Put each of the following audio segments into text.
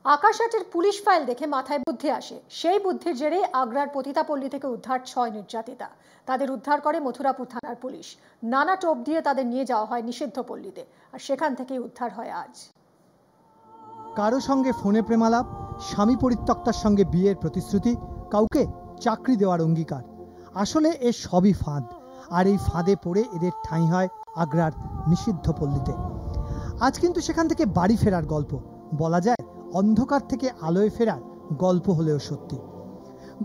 আকাশহাটের police file দেখে মাথায় বুদ্ধি আসে। সেই বুদ্ধির জেরে আগ্রার পতিতাপল্লী থেকে উদ্ধার 6 নির্যাতিতা। তাদের উদ্ধার করে মথুরাপুর থানার পুলিশ। নানা টোপ দিয়ে তাদের নিয়ে যাওয়া হয় নিষিদ্ধ পল্লীতে, আর সেখান থেকেই উদ্ধার হয় আজ। কারো সঙ্গে ফোনে প্রেমালাপ, স্বামী পরিত্যক্তার সঙ্গে বিয়ের প্রতিশ্রুতি, কাউকে চাকরি দেওয়ার অঙ্গীকার। আসলে এর সবই ফাঁদ, আর এই ফাঁদে পড়ে এদের ঠাঁই হয় আগ্রার নিষিদ্ধ পল্লীতে। আজ কিন্তু সেখান থেকে বাড়ি ফেরার গল্প, বলা যায় অন্ধকার থেকে আলোয় ফেরার গল্প হলেও সত্যি।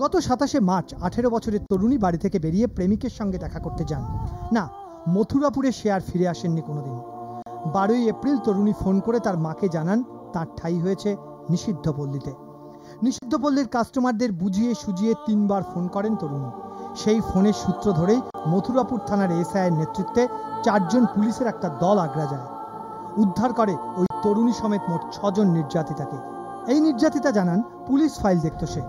গত 27শে মার্চ 18 বছরের তরুণী বাড়ি থেকে বেরিয়ে প্রেমিকের সঙ্গে দেখা করতে যান। না, মথুরাপুরে সে আর ফিরে আসেননি কোনোদিন। 12ই এপ্রিল তরুণী ফোন করে তার মাকে জানান তার ঠাঁই হয়েছে নিষিদ্ধ পল্লীতে। নিষিদ্ধ পল্লীর কাস্টমারদের বুঝিয়ে সুজিয়ে 3 বার ফোন করেন তরুণী। সেই ফোনের সূত্র ধরেই মথুরাপুর থানার এসআইয়ের নেতৃত্বে 4 জন পুলিশের একটা দল আগ্রা যায়। উদ্ধার করে ওই তরুণী সমেত মোট 6 জন নির্যাতিতাকে। এই নির্যাতিতা জানান পুলিশ ফাইল দেখতো সে,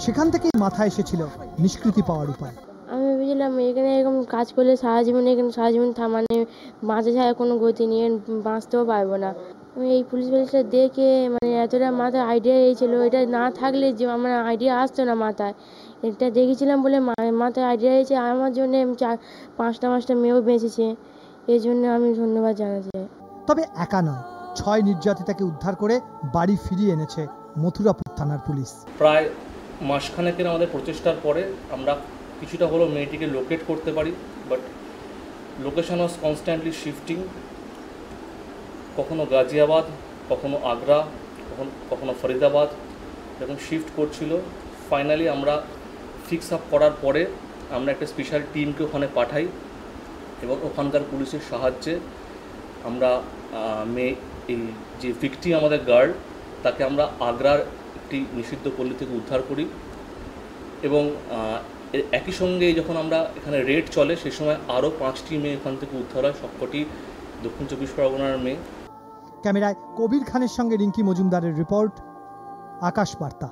সেখান থেকেই মাথায় এসেছিল নিষ্কৃতি পাওয়ার উপায়। আমি ভেবেছিলাম এখানে এরকম কাজ করলে সারা জীবন মানে বাঁচা ছাড়া কোনো গতি নিয়ে বাঁচতেও পারবো না। আমি এই পুলিশ ফাইলটা দেখে মানে এতটা মাথায় আইডিয়া এসেছিল, এটা না থাকলে যে আমার আইডিয়া আসতো না মাথায়। এটা দেখেছিলাম বলে মাথায় আইডিয়া এসেছে, আমার জন্য 4-5টা মেয়েও বেঁচেছে, এই জন্য আমি ধন্যবাদ জানাচ্ছি। তবে একা নয়, 6 নির্যাতিতাকে উদ্ধার করে বাড়ি ফিরিয়ে এনেছে মথুরাপুর থানার পুলিশ। প্রায় মাসখানেকের আমাদের প্রচেষ্টার পরে আমরা কিছুটা হলো মেয়েটিকে লোকেট করতে পারি, but location was constantly shifting. কখনো গাজিয়াবাদ, কখনো আগ্রা, কখনো ফরিদাবাদ, এরকম শিফট করছিল। ফাইনালি আমরা ফিক্স আপ করার পরে আমরা একটা স্পেশাল টিমকে ওখানে পাঠাই এবং ওখানকার পুলিশের সাহায্যে আমরা এই যে ভিকটিম আমাদের গার্ড, তাকে আমরা আগ্রার একটি নিষিদ্ধ পল্লী থেকে উদ্ধার করি। এবং একই সঙ্গে যখন আমরা এখানে রেড চলে সে সময় আরও 5টি মেয়ে এখান থেকে উদ্ধার হয়, সবকটি দক্ষিণ 24 পরগনার মেয়ে। ক্যামেরায় কবির খানের সঙ্গে রিঙ্কি মজুমদারের রিপোর্ট, আকাশ বার্তা।